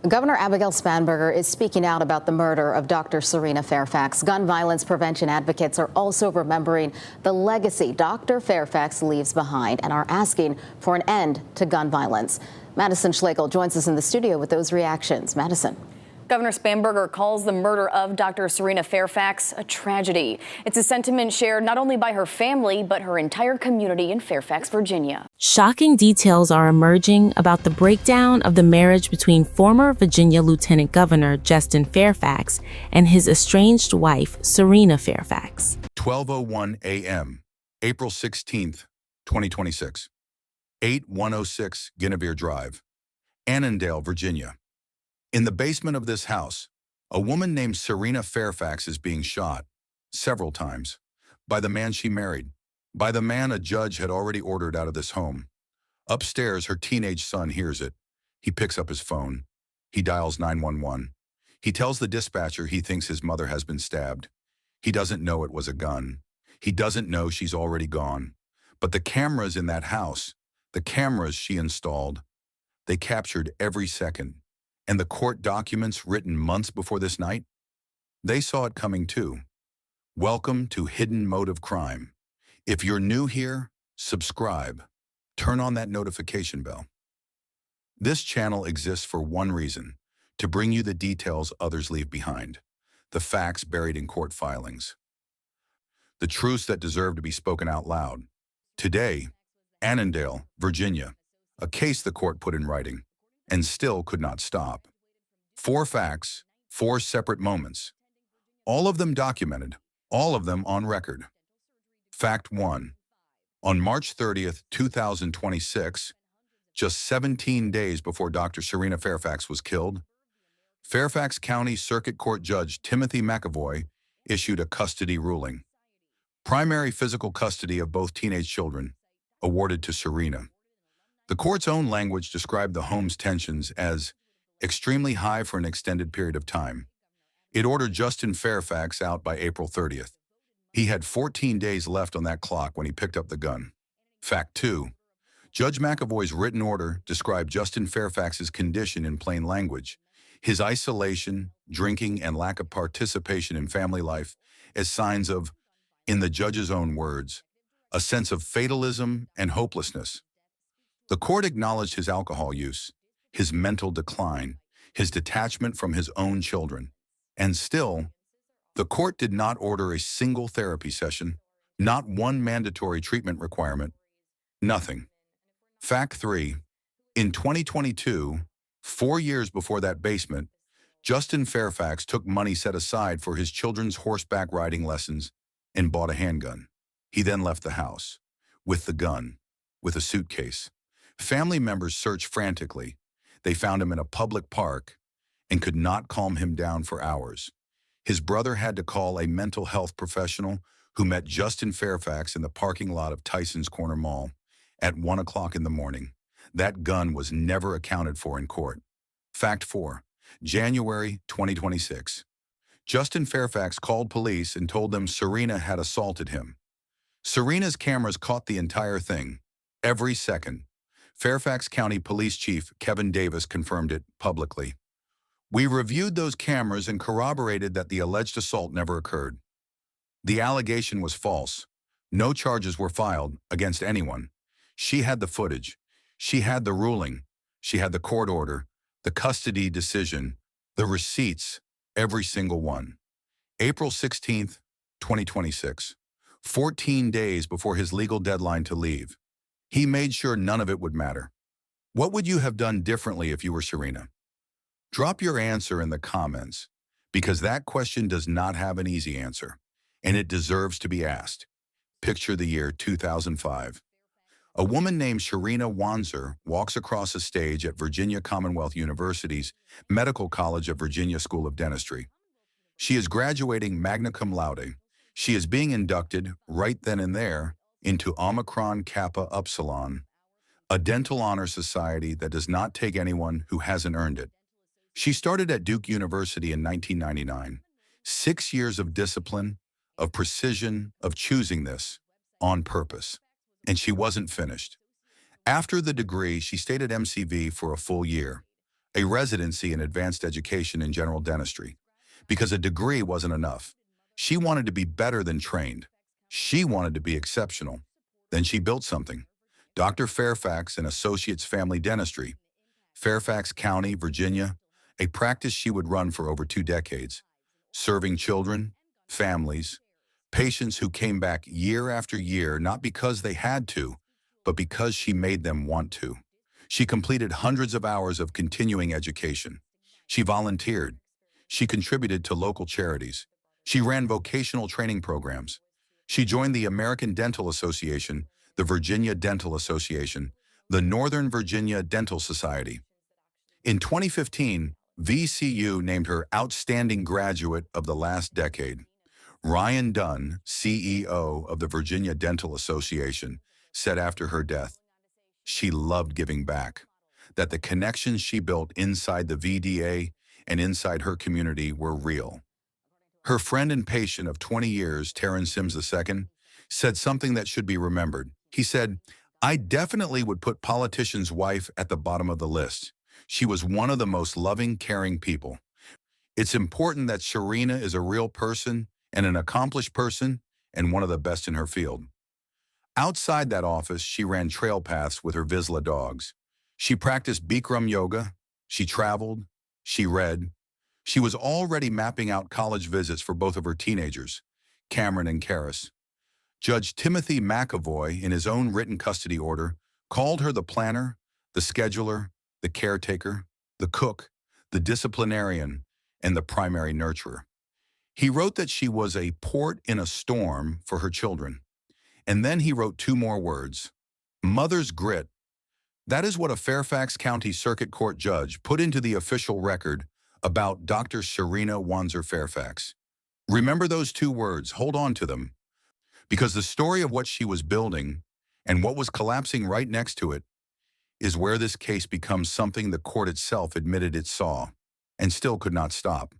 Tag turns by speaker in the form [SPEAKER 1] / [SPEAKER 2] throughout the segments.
[SPEAKER 1] Governor Abigail Spanberger is speaking out about the murder of Dr. Cerina Fairfax. Gun violence prevention advocates are also remembering the legacy Dr. Fairfax leaves behind and are asking for an end to gun violence. Madison Schlegel joins us in the studio with those reactions. Madison.
[SPEAKER 2] Governor Spanberger calls the murder of Dr. Cerina Fairfax a tragedy. It's a sentiment shared not only by her family, but her entire community in Fairfax, Virginia.
[SPEAKER 3] Shocking details are emerging about the breakdown of the marriage between former Virginia Lieutenant Governor Justin Fairfax and his estranged wife, Cerina Fairfax.
[SPEAKER 4] 12:01 a.m., April 16th, 2026. 8106 Guinevere Drive, Annandale, Virginia. In the basement of this house, a woman named Cerina Fairfax is being shot, several times, by the man she married, by the man a judge had already ordered out of this home. Upstairs, her teenage son hears it. He picks up his phone. He dials 911. He tells the dispatcher he thinks his mother has been stabbed. He doesn't know it was a gun. He doesn't know she's already gone. But the cameras in that house, the cameras she installed, they captured every second. And the court documents written months before this night, they saw it coming too. Welcome to Hidden Motive Crime. If you're new here, subscribe. Turn on that notification bell. This channel exists for one reason, to bring you the details others leave behind, the facts buried in court filings, the truths that deserve to be spoken out loud. Today, Annandale, Virginia, a case the court put in writing, and still could not stop. 4 facts, 4 separate moments. All of them documented, all of them on record. Fact 1. On March 30th, 2026, just 17 days before Dr. Cerina Fairfax was killed, Fairfax County Circuit Court Judge Timothy McAvoy issued a custody ruling. Primary physical custody of both teenage children awarded to Cerina. The court's own language described the home's tensions as extremely high for an extended period of time. It ordered Justin Fairfax out by April 30th. He had 14 days left on that clock when he picked up the gun. Fact 2. Judge McAvoy's written order described Justin Fairfax's condition in plain language, his isolation, drinking, and lack of participation in family life as signs of, in the judge's own words, a sense of fatalism and hopelessness. The court acknowledged his alcohol use, his mental decline, his detachment from his own children. And still, the court did not order a single therapy session, not one mandatory treatment requirement, nothing. Fact 3. In 2022, 4 years before that basement, Justin Fairfax took money set aside for his children's horseback riding lessons and bought a handgun. He then left the house, with the gun, with a suitcase. Family members searched frantically. They found him in a public park and could not calm him down for hours. His brother had to call a mental health professional who met Justin Fairfax in the parking lot of Tyson's Corner Mall at 1 o'clock in the morning. That gun was never accounted for in court. Fact 4. January 2026. Justin Fairfax called police and told them Cerina had assaulted him. Cerina's cameras caught the entire thing, every second. Fairfax County Police Chief Kevin Davis confirmed it publicly. We reviewed those cameras and corroborated that the alleged assault never occurred. The allegation was false. No charges were filed against anyone. She had the footage. She had the ruling. She had the court order, the custody decision, the receipts, every single one. April 16th, 2026, 14 days before his legal deadline to leave. He made sure none of it would matter. What would you have done differently if you were Cerina? Drop your answer in the comments, because that question does not have an easy answer, and it deserves to be asked. Picture the year 2005. A woman named Cerina Wanzer walks across a stage at Virginia Commonwealth University's Medical College of Virginia School of Dentistry. She is graduating magna cum laude. She is being inducted right then and there into Omicron Kappa Upsilon, a dental honor society that does not take anyone who hasn't earned it. She started at Duke University in 1999. 6 years of discipline, of precision, of choosing this on purpose. And she wasn't finished. After the degree, she stayed at MCV for a full year. a residency in advanced education in general dentistry, because a degree wasn't enough. She wanted to be better than trained. She wanted to be exceptional. Then she built something. Dr. Fairfax and Associates Family Dentistry, Fairfax County, Virginia, a practice she would run for over 2 decades, serving children, families, patients who came back year after year, not because they had to, but because she made them want to. She completed hundreds of hours of continuing education. She volunteered. She contributed to local charities. She ran vocational training programs. She joined the American Dental Association, the Virginia Dental Association, the Northern Virginia Dental Society. In 2015, VCU named her Outstanding Graduate of the Last Decade. Ryan Dunn, CEO of the Virginia Dental Association, said after her death, she loved giving back, that the connections she built inside the VDA and inside her community were real. Her friend and patient of 20 years, Taryn Sims II, said something that should be remembered. He said, "I definitely would put politician's wife at the bottom of the list. She was one of the most loving, caring people. It's important that Cerina is a real person and an accomplished person and one of the best in her field." Outside that office, she ran trail paths with her Vizsla dogs. She practiced Bikram yoga. She traveled. She read. She was already mapping out college visits for both of her teenagers, Cameron and Karis. Judge Timothy McAvoy, in his own written custody order, called her the planner, the scheduler, the caretaker, the cook, the disciplinarian, and the primary nurturer. He wrote that she was a port in a storm for her children. And then he wrote 2 more words, mother's grit. That is what a Fairfax County Circuit Court judge put into the official record about Dr. Cerina Fairfax. Remember those 2 words, hold on to them, because the story of what she was building and what was collapsing right next to it is where this case becomes something the court itself admitted it saw and still could not stop.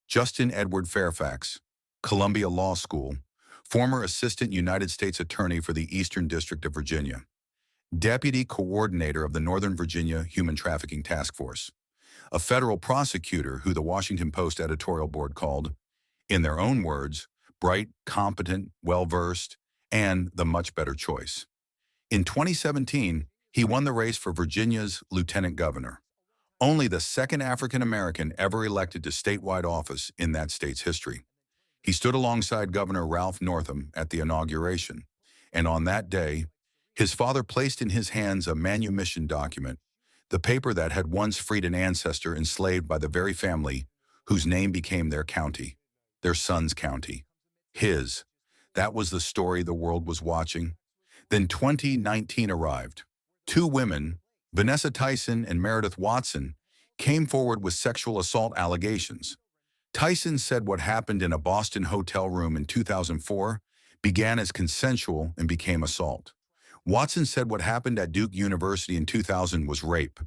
[SPEAKER 4] Justin Edward Fairfax, Columbia Law School, former Assistant United States Attorney for the Eastern District of Virginia, Deputy Coordinator of the Northern Virginia Human Trafficking Task Force, a federal prosecutor who the Washington Post editorial board called, in their own words, bright, competent, well-versed, and the much better choice. In 2017, he won the race for Virginia's lieutenant governor, only the second African-American ever elected to statewide office in that state's history. He stood alongside Governor Ralph Northam at the inauguration, and on that day, his father placed in his hands a manumission document, the paper that had once freed an ancestor enslaved by the very family whose name became their county, their son's county. His. That was the story the world was watching. Then 2019 arrived. 2 women, Vanessa Tyson and Meredith Watson, came forward with sexual assault allegations. Tyson said what happened in a Boston hotel room in 2004 began as consensual and became assault. Watson said what happened at Duke University in 2000 was rape,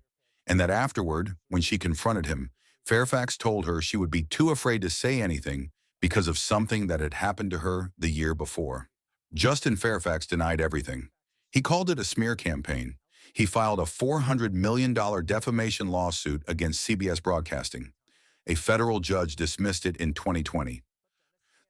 [SPEAKER 4] and that afterward, when she confronted him, Fairfax told her she would be too afraid to say anything because of something that had happened to her the year before. Justin Fairfax denied everything. He called it a smear campaign. He filed a $400 million defamation lawsuit against CBS Broadcasting. A federal judge dismissed it in 2020.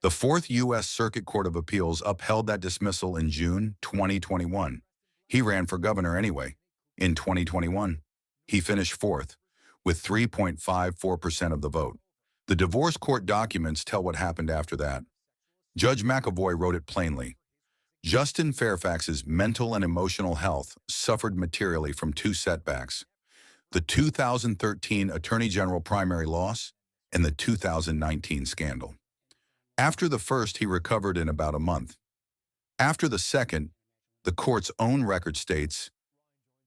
[SPEAKER 4] The 4th U.S. Circuit Court of Appeals upheld that dismissal in June 2021. He ran for governor anyway. In 2021, he finished 4th, with 3.54% of the vote. The divorce court documents tell what happened after that. Judge McAvoy wrote it plainly. Justin Fairfax's mental and emotional health suffered materially from 2 setbacks: the 2013 Attorney General primary loss and the 2019 scandal. After the first, he recovered in about a month. After the second, the court's own record states,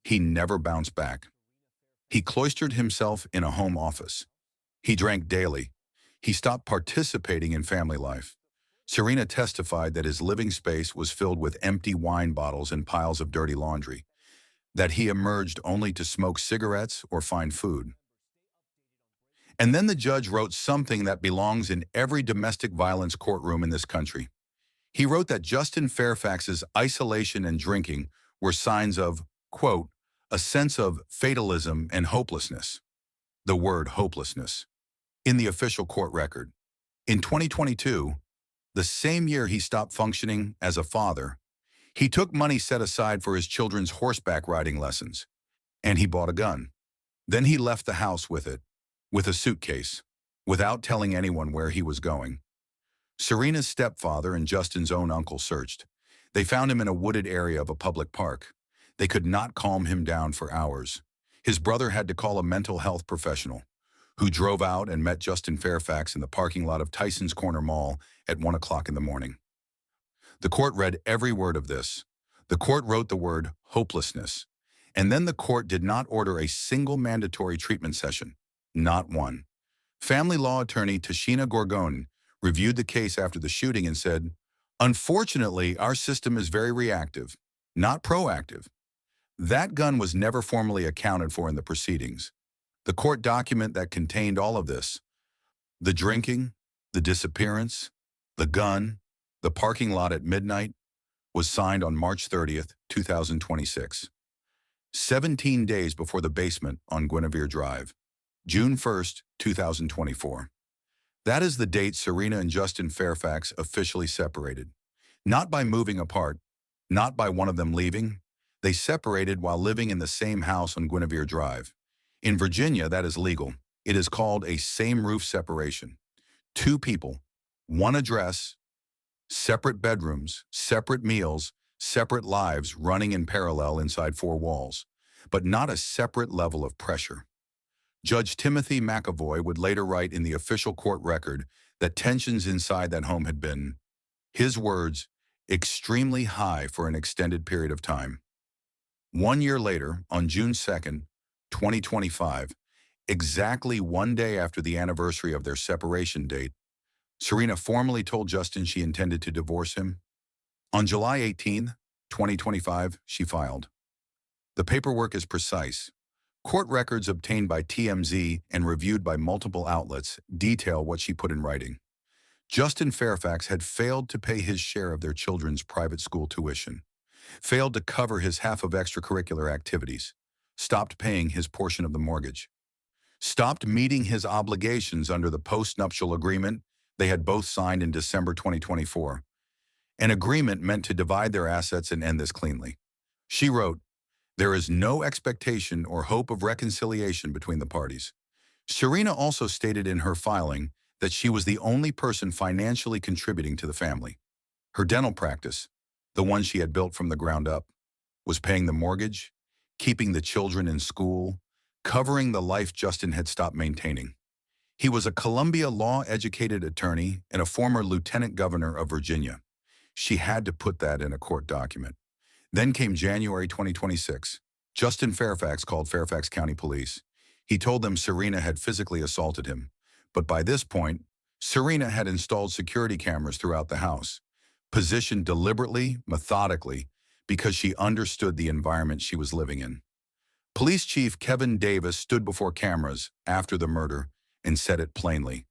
[SPEAKER 4] he never bounced back. He cloistered himself in a home office. He drank daily. He stopped participating in family life. Cerina testified that his living space was filled with empty wine bottles and piles of dirty laundry, that he emerged only to smoke cigarettes or find food. And then the judge wrote something that belongs in every domestic violence courtroom in this country. He wrote that Justin Fairfax's isolation and drinking were signs of, quote, a sense of fatalism and hopelessness. the word hopelessness in the official court record. In 2022, the same year he stopped functioning as a father, he took money set aside for his children's horseback riding lessons, and he bought a gun. Then he left the house with it, with a suitcase, without telling anyone where he was going. Cerina's stepfather and Justin's own uncle searched. They found him in a wooded area of a public park. They could not calm him down for hours. His brother had to call a mental health professional, who drove out and met Justin Fairfax in the parking lot of Tyson's Corner Mall at 1 o'clock in the morning. The court read every word of this. The court wrote the word hopelessness, and then the court did not order a single mandatory treatment session, not one. Family law attorney Tashina Gorgon reviewed the case after the shooting and said, "Unfortunately, our system is very reactive, not proactive. That gun was never formally accounted for in the proceedings." The court document that contained all of this, the drinking, the disappearance, the gun, the parking lot at midnight, was signed on March 30th, 2026. 17 days before the basement on Guinevere Drive, June 1st, 2024. That is the date Cerina and Justin Fairfax officially separated. Not by moving apart, not by one of them leaving. They separated while living in the same house on Guinevere Drive. In Virginia, that is legal. It is called a same-roof separation. Two people, one address, separate bedrooms, separate meals, separate lives running in parallel inside four walls, but not a separate level of pressure. Judge Timothy McAvoy would later write in the official court record that tensions inside that home had been, his words, extremely high for an extended period of time. 1 year later, on June 2nd, 2025, exactly 1 day after the anniversary of their separation date, Cerina formally told Justin she intended to divorce him. On July 18, 2025, she filed. The paperwork is precise. Court records obtained by TMZ and reviewed by multiple outlets detail what she put in writing. Justin Fairfax had failed to pay his share of their children's private school tuition, failed to cover his half of extracurricular activities, stopped paying his portion of the mortgage, stopped meeting his obligations under the post-nuptial agreement they had both signed in December 2024, an agreement meant to divide their assets and end this cleanly. She wrote, "There is no expectation or hope of reconciliation between the parties." Cerina also stated in her filing that she was the only person financially contributing to the family. Her dental practice, the one she had built from the ground up, was paying the mortgage, keeping the children in school, covering the life Justin had stopped maintaining. He was a Columbia law-educated attorney and a former lieutenant governor of Virginia. She had to put that in a court document. Then came January 2026. Justin Fairfax called Fairfax County Police. He told them Cerina had physically assaulted him. But by this point, Cerina had installed security cameras throughout the house, positioned deliberately, methodically, because she understood the environment she was living in. Police Chief Kevin Davis stood before cameras after the murder and said it plainly.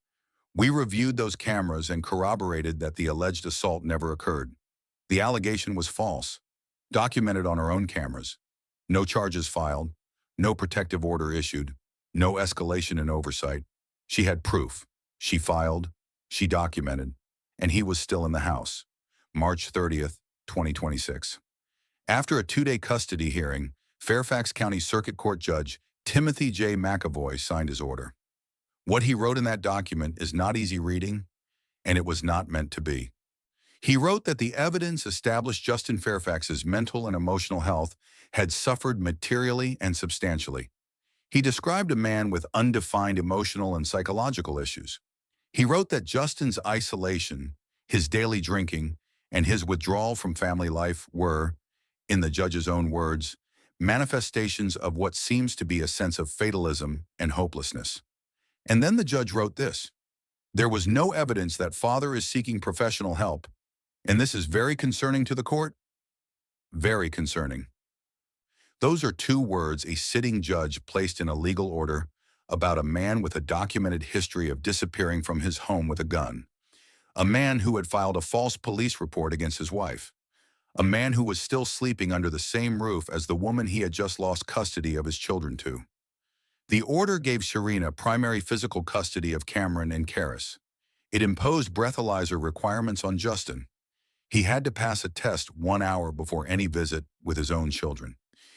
[SPEAKER 4] "We reviewed those cameras and corroborated that the alleged assault never occurred. The allegation was false, documented on our own cameras. No charges filed, no protective order issued, no escalation in oversight. She had proof. She filed, she documented, and he was still in the house." March 30th, 2026. After a 2-day custody hearing, Fairfax County Circuit Court Judge Timothy J. McAvoy signed his order. What he wrote in that document is not easy reading, and it was not meant to be. He wrote that the evidence established Justin Fairfax's mental and emotional health had suffered materially and substantially. He described a man with undefined emotional and psychological issues. He wrote that Justin's isolation, his daily drinking, and his withdrawal from family life were, in the judge's own words, manifestations of what seems to be a sense of fatalism and hopelessness. And then the judge wrote this: "There was no evidence that father is seeking professional help, and this is very concerning to the court. Very concerning." Those are two words a sitting judge placed in a legal order about a man with a documented history of disappearing from his home with a gun, a man who had filed a false police report against his wife, a man who was still sleeping under the same roof as the woman he had just lost custody of his children to. The order gave Cerina primary physical custody of Cameron and Karis. It imposed breathalyzer requirements on Justin. He had to pass a test 1 hour before any visit with his own children.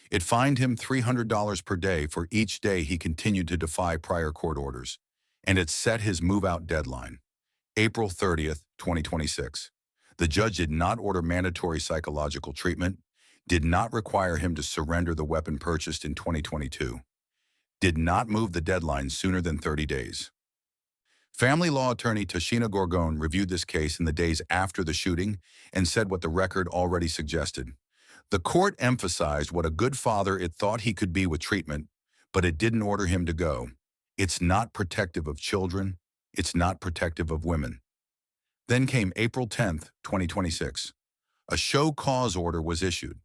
[SPEAKER 4] It fined him $300 per day for each day he continued to defy prior court orders, and it set his move-out deadline, April 30th, 2026. The judge did not order mandatory psychological treatment, did not require him to surrender the weapon purchased in 2022, did not move the deadline sooner than 30 days. Family law attorney Tashina Gorgon reviewed this case in the days after the shooting and said what the record already suggested. The court emphasized what a good father it thought he could be with treatment, but it didn't order him to go. It's not protective of children. It's not protective of women. Then came April 10th, 2026. A show cause order was issued.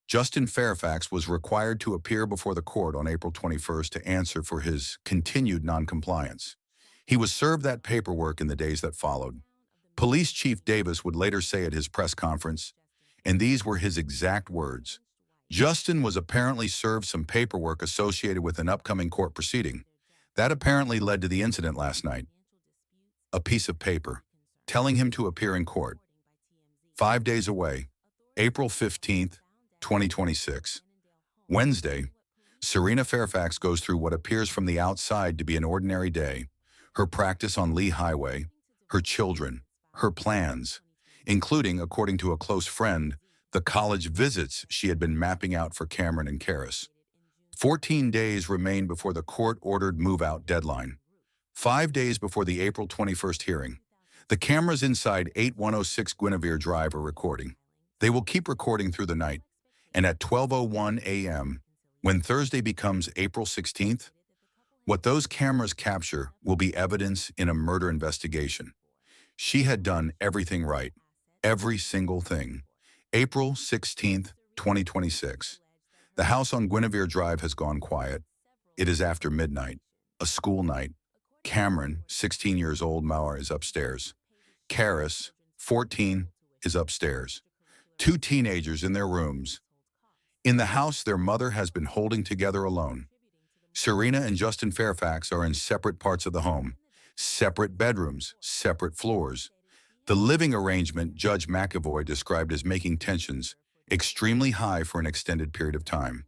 [SPEAKER 4] Justin Fairfax was required to appear before the court on April 21st to answer for his continued noncompliance. He was served that paperwork in the days that followed. Police Chief Davis would later say at his press conference, and these were his exact words, "Justin was apparently served some paperwork associated with an upcoming court proceeding. That apparently led to the incident last night. A piece of paper telling him to appear in court." 5 days away, April 15th, 2026. Wednesday, Cerina Fairfax goes through what appears from the outside to be an ordinary day. Her practice on Lee Highway, her children, her plans, including, according to a close friend, the college visits she had been mapping out for Cameron and Karis. 14 days remained before the court-ordered move-out deadline. 5 days before the April 21st hearing. The cameras inside 8106 Guinevere Drive are recording. They will keep recording through the night. And at 12:01 a.m., when Thursday becomes April 16th, what those cameras capture will be evidence in a murder investigation. She had done everything right. Every single thing. April 16th, 2026. The house on Guinevere Drive has gone quiet. It is after midnight. A school night. Cameron, 16 years old, Mauer, is upstairs. Karis, 14, is upstairs. 2 teenagers in their rooms. In the house their mother has been holding together alone. Cerina and Justin Fairfax are in separate parts of the home. Separate bedrooms, separate floors. The living arrangement Judge McAvoy described as making tensions extremely high for an extended period of time.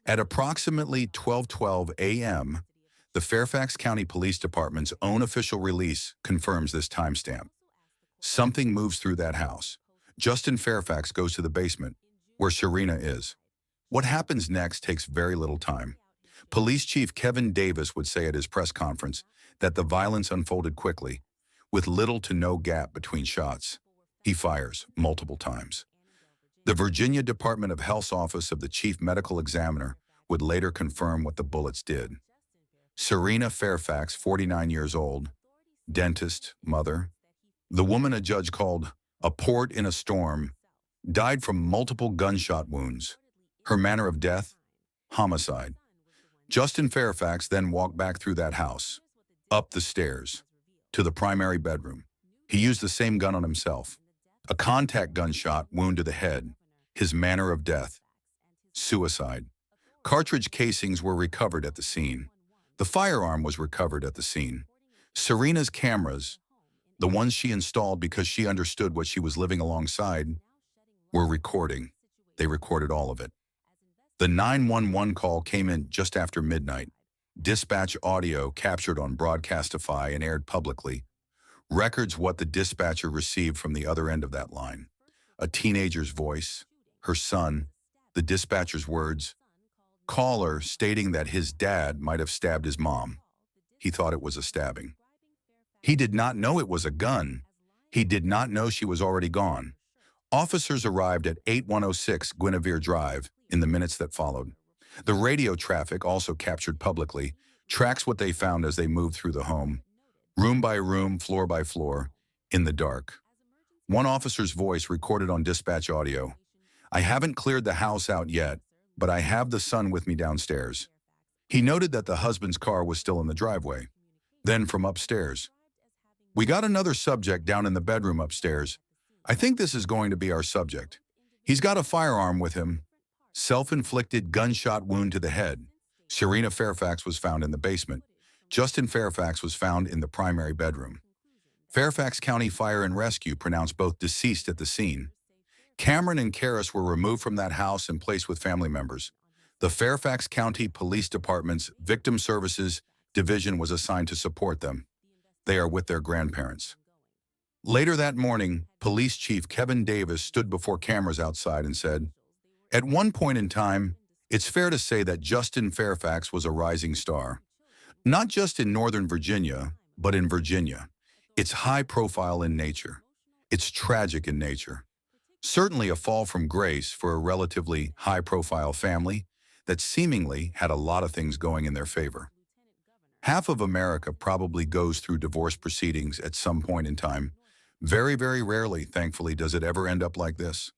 [SPEAKER 4] At approximately 12:12 a.m., the Fairfax County Police Department's own official release confirms this timestamp. Something moves through that house. Justin Fairfax goes to the basement, where Cerina is. What happens next takes very little time. Police Chief Kevin Davis would say at his press conference that the violence unfolded quickly, with little to no gap between shots. He fires multiple times. The Virginia Department of Health's Office of the Chief Medical Examiner would later confirm what the bullets did. Cerina Fairfax, 49 years old, dentist, mother, the woman a judge called a port in a storm, died from multiple gunshot wounds. Her manner of death? Homicide. Justin Fairfax then walked back through that house, up the stairs, to the primary bedroom. He used the same gun on himself. A contact gunshot wound to the head. His manner of death? Suicide. Cartridge casings were recovered at the scene. The firearm was recovered at the scene. Cerina's cameras, the ones she installed because she understood what she was living alongside, were recording. They recorded all of it. The 911 call came in just after midnight. Dispatch audio captured on Broadcastify and aired publicly records what the dispatcher received from the other end of that line. A teenager's voice, her son, the dispatcher's words, caller stating that his dad might have stabbed his mom. He thought it was a stabbing. He did not know it was a gun. He did not know she was already gone. Officers arrived at 8106 Guinevere Drive in the minutes that followed. The radio traffic, also captured publicly, tracks what they found as they moved through the home, room by room, floor by floor, in the dark. One officer's voice recorded on dispatch audio, "I haven't cleared the house out yet, but I have the son with me downstairs." He noted that the husband's car was still in the driveway. Then from upstairs, "We got another subject down in the bedroom upstairs. I think this is going to be our subject. He's got a firearm with him. Self-inflicted gunshot wound to the head. Cerina Fairfax was found in the basement. Justin Fairfax was found in the primary bedroom. Fairfax County Fire and Rescue pronounced both deceased at the scene. Cameron and Karis were removed from that house and placed with family members. The Fairfax County Police Department's Victim Services Division was assigned to support them. They are with their grandparents. Later that morning, Police Chief Kevin Davis stood before cameras outside and said, "At one point in time, it's fair to say that Justin Fairfax was a rising star. Not just in Northern Virginia, but in Virginia. It's high profile in nature. It's tragic in nature. Certainly a fall from grace for a relatively high-profile family that seemingly had a lot of things going in their favor. Half of America probably goes through divorce proceedings at some point in time. Very, very rarely, thankfully, does it ever end up like this.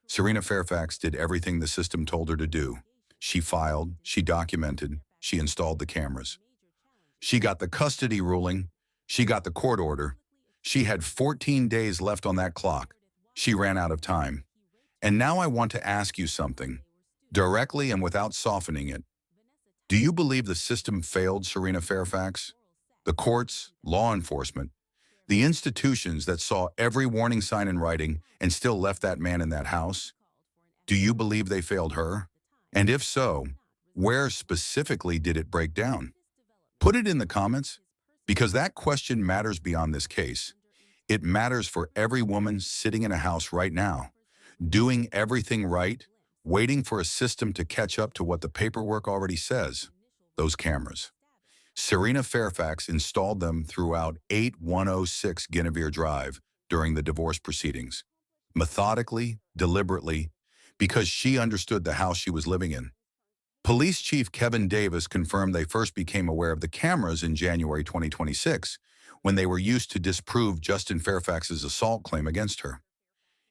[SPEAKER 4] Cerina Fairfax did everything the system told her to do. She filed, she documented, she installed the cameras. She got the custody ruling, she got the court order. She had 14 days left on that clock. She ran out of time. And now I want to ask you something, directly and without softening it. Do you believe the system failed Cerina Fairfax? The courts, law enforcement, the institutions that saw every warning sign in writing and still left that man in that house? Do you believe they failed her? And if so, where specifically did it break down? Put it in the comments, because that question matters beyond this case. It matters for every woman sitting in a house right now, doing everything right, waiting for a system to catch up to what the paperwork already says, those cameras. Cerina Fairfax installed them throughout 8106 Guinevere Drive during the divorce proceedings, methodically, deliberately, because she understood the house she was living in. Police Chief Kevin Davis confirmed they first became aware of the cameras in January 2026, when they were used to disprove Justin Fairfax's assault claim against her.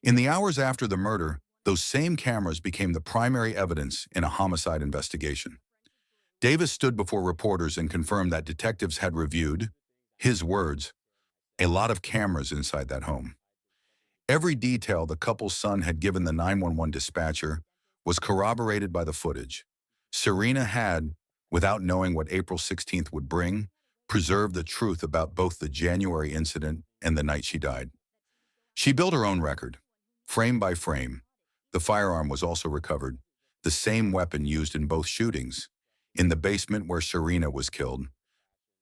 [SPEAKER 4] In the hours after the murder, those same cameras became the primary evidence in a homicide investigation. Davis stood before reporters and confirmed that detectives had reviewed, his words, a lot of cameras inside that home. Every detail the couple's son had given the 911 dispatcher was corroborated by the footage. Cerina had, without knowing what April 16th would bring, preserved the truth about both the January incident and the night she died. She built her own record, frame by frame. The firearm was also recovered, the same weapon used in both shootings, in the basement where Cerina was killed,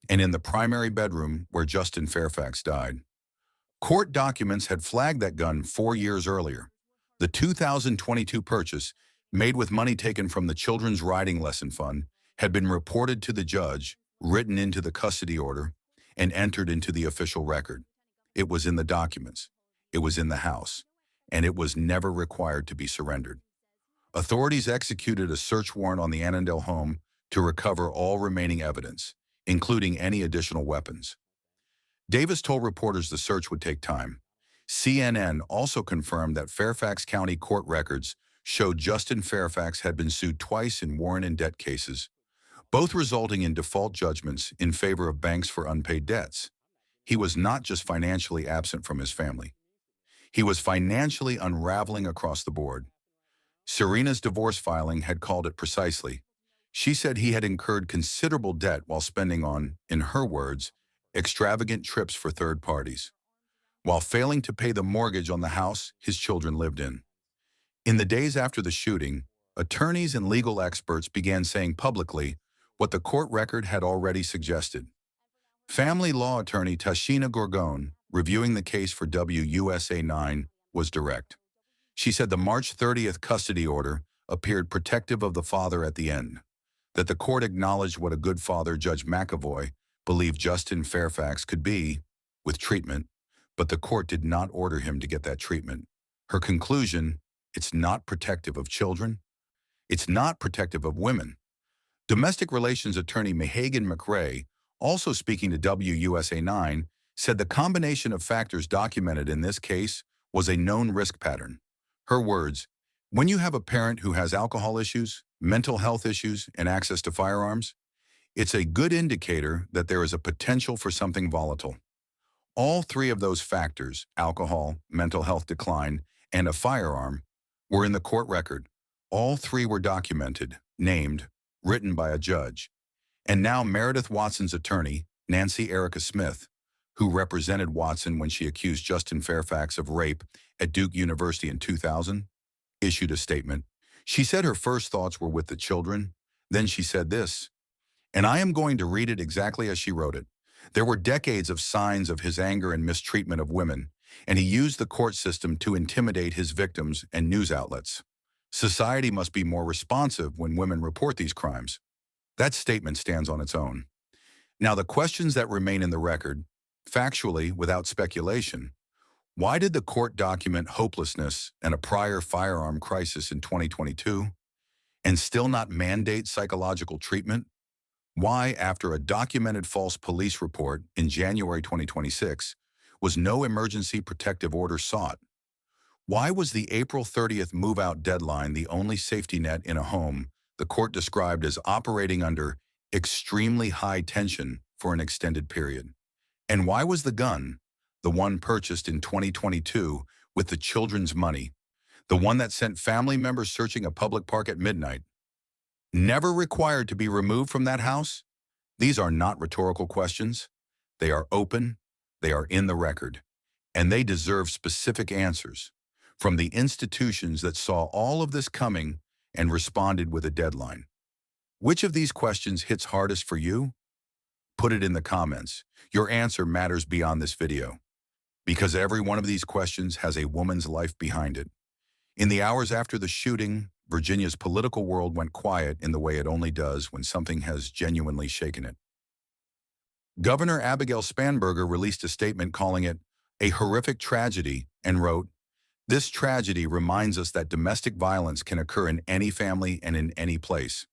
[SPEAKER 4] and in the primary bedroom where Justin Fairfax died. Court documents had flagged that gun 4 years earlier. The 2022 purchase, made with money taken from the Children's Riding Lesson Fund, had been reported to the judge, written into the custody order, and entered into the official record. It was in the documents. It was in the house. And it was never required to be surrendered. Authorities executed a search warrant on the Annandale home to recover all remaining evidence, including any additional weapons. Davis told reporters the search would take time. CNN also confirmed that Fairfax County court records showed Justin Fairfax had been sued twice in warrant and debt cases, both resulting in default judgments in favor of banks for unpaid debts. He was not just financially absent from his family. He was financially unraveling across the board. Cerina's divorce filing had called it precisely. She said he had incurred considerable debt while spending on, in her words, extravagant trips for third parties, while failing to pay the mortgage on the house his children lived in. In the days after the shooting, attorneys and legal experts began saying publicly what the court record had already suggested. Family law attorney Tashina Gorgon, reviewing the case for WUSA 9, was direct. She said the March 30th custody order appeared protective of the father at the end, that the court acknowledged what a good father Judge McAvoy believed Justin Fairfax could be, with treatment, but the court did not order him to get that treatment. Her conclusion, it's not protective of children. It's not protective of women. Domestic relations attorney Mehagan McRae, also speaking to WUSA 9, said the combination of factors documented in this case was a known risk pattern. Her words, when you have a parent who has alcohol issues, mental health issues, and access to firearms, it's a good indicator that there is a potential for something volatile. All three of those factors, alcohol, mental health decline, and a firearm, were in the court record. All three were documented, named, written by a judge. And now Meredith Watson's attorney, Nancy Erica Smith, who represented Watson when she accused Justin Fairfax of rape at Duke University in 2000, issued a statement. She said her first thoughts were with the children. Then she said this, and I am going to read it exactly as she wrote it. There were decades of signs of his anger and mistreatment of women, and he used the court system to intimidate his victims and news outlets. Society must be more responsive when women report these crimes. That statement stands on its own. Now, the questions that remain in the record, factually, without speculation, why did the court document hopelessness and a prior firearm crisis in 2022 and still not mandate psychological treatment? Why, after a documented false police report in January 2026, was no emergency protective order sought? Why was the April 30th move-out deadline the only safety net in a home the court described as operating under extremely high tension for an extended period? And why was the gun, the one purchased in 2022 with the children's money, the one that sent family members searching a public park at midnight, never required to be removed from that house? These are not rhetorical questions. They are open, they are in the record, and they deserve specific answers from the institutions that saw all of this coming and responded with a deadline. Which of these questions hits hardest for you? Put it in the comments. Your answer matters beyond this video, because every one of these questions has a woman's life behind it. In the hours after the shooting, Virginia's political world went quiet in the way it only does when something has genuinely shaken it. Governor Abigail Spanberger released a statement calling it a horrific tragedy and wrote, "This tragedy reminds us that domestic violence can occur in any family and in any place."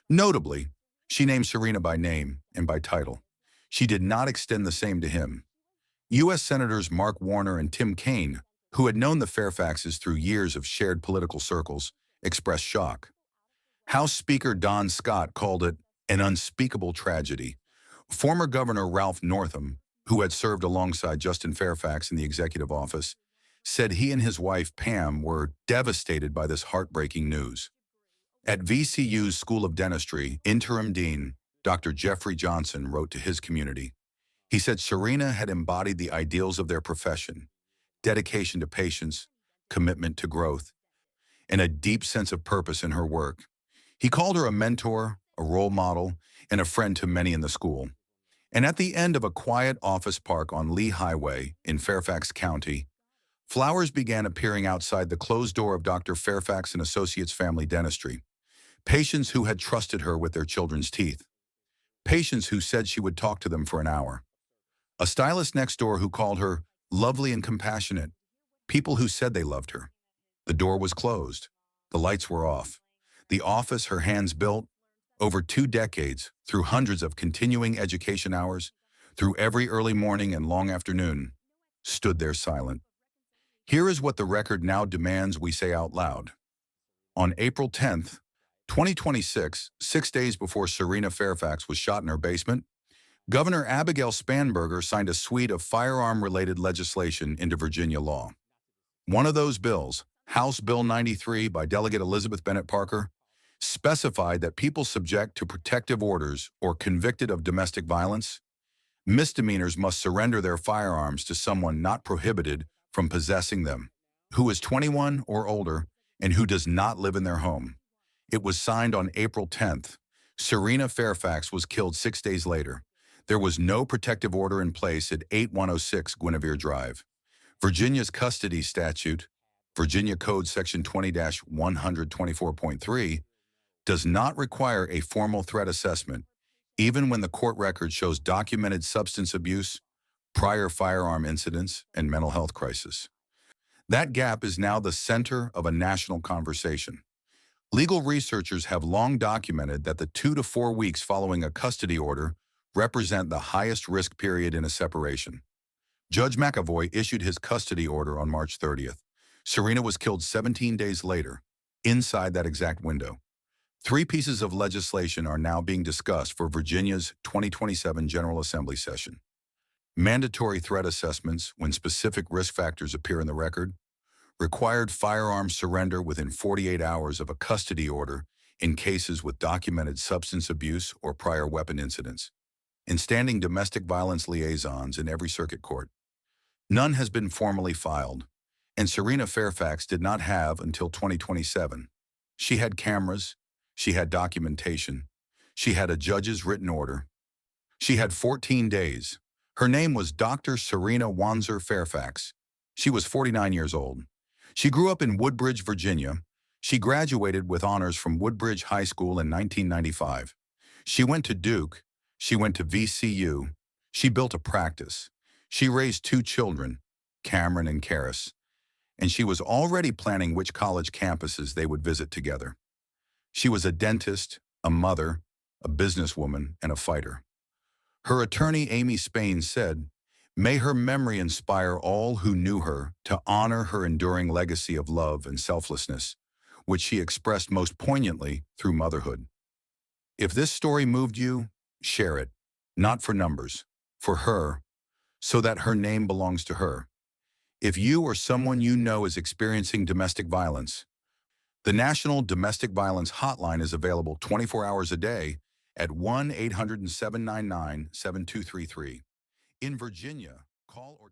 [SPEAKER 4] Notably, she named Cerina by name and by title. She did not extend the same to him. U.S. Senators Mark Warner and Tim Kaine, who had known the Fairfaxes through years of shared political circles, expressed shock. House Speaker Don Scott called it an unspeakable tragedy. Former Governor Ralph Northam, who had served alongside Justin Fairfax in the executive office, said he and his wife Pam were devastated by this heartbreaking news. At VCU's School of Dentistry, interim dean Dr. Jeffrey Johnson wrote to his community. He said Cerina had embodied the ideals of their profession: dedication to patients, commitment to growth, and a deep sense of purpose in her work. He called her a mentor, a role model, and a friend to many in the school. And at the end of a quiet office park on Lee Highway in Fairfax County, flowers began appearing outside the closed door of Dr. Fairfax and Associates Family Dentistry. Patients who had trusted her with their children's teeth. Patients who said she would talk to them for an hour. A stylist next door who called her lovely and compassionate. People who said they loved her. The door was closed. The lights were off. The office her hands built, over 2 decades, through hundreds of continuing education hours, through every early morning and long afternoon, stood there silent. Here is what the record now demands we say out loud. On April 10th, 2026, 6 days before Cerina Fairfax was shot in her basement, Governor Abigail Spanberger signed a suite of firearm-related legislation into Virginia law. One of those bills, House Bill 93 by Delegate Elizabeth Bennett Parker, specified that people subject to protective orders or convicted of domestic violence, misdemeanors must surrender their firearms to someone not prohibited from possessing them, who is 21 or older and who does not live in their home. It was signed on April 10th. Cerina Fairfax was killed 6 days later. There was no protective order in place at 8106 Guinevere Drive. Virginia's custody statute, Virginia Code Section 20-124.3, does not require a formal threat assessment, even when the court record shows documented substance abuse, prior firearm incidents, and mental health crisis. That gap is now the center of a national conversation. Legal researchers have long documented that the 2 to 4 weeks following a custody order represent the highest risk period in a separation. Judge McAvoy issued his custody order on March 30th. Cerina was killed 17 days later, inside that exact window. 3 pieces of legislation are now being discussed for Virginia's 2027 General Assembly session. Mandatory threat assessments when specific risk factors appear in the record, required firearm surrender within 48 hours of a custody order in cases with documented substance abuse or prior weapon incidents, and standing domestic violence liaisons in every circuit court. None has been formally filed, and Cerina Fairfax did not have until 2027. She had cameras, she had documentation, she had a judge's written order. She had 14 days. Her name was Dr. Cerina Fairfax. She was 49 years old. She grew up in Woodbridge, Virginia. She graduated with honors from Woodbridge High School in 1995. She went to Duke. She went to VCU. She built a practice. She raised 2 children, Cameron and Karis, and she was already planning which college campuses they would visit together. She was a dentist, a mother, a businesswoman, and a fighter. Her attorney, Amy Spain, said, "May her memory inspire all who knew her to honor her enduring legacy of love and selflessness, which she expressed most poignantly through motherhood." If this story moved you, share it, not for numbers, for her, so that her name belongs to her. If you or someone you know is experiencing domestic violence, the National Domestic Violence Hotline is available 24 hours a day at 1-800-799-7233. In Virginia, call or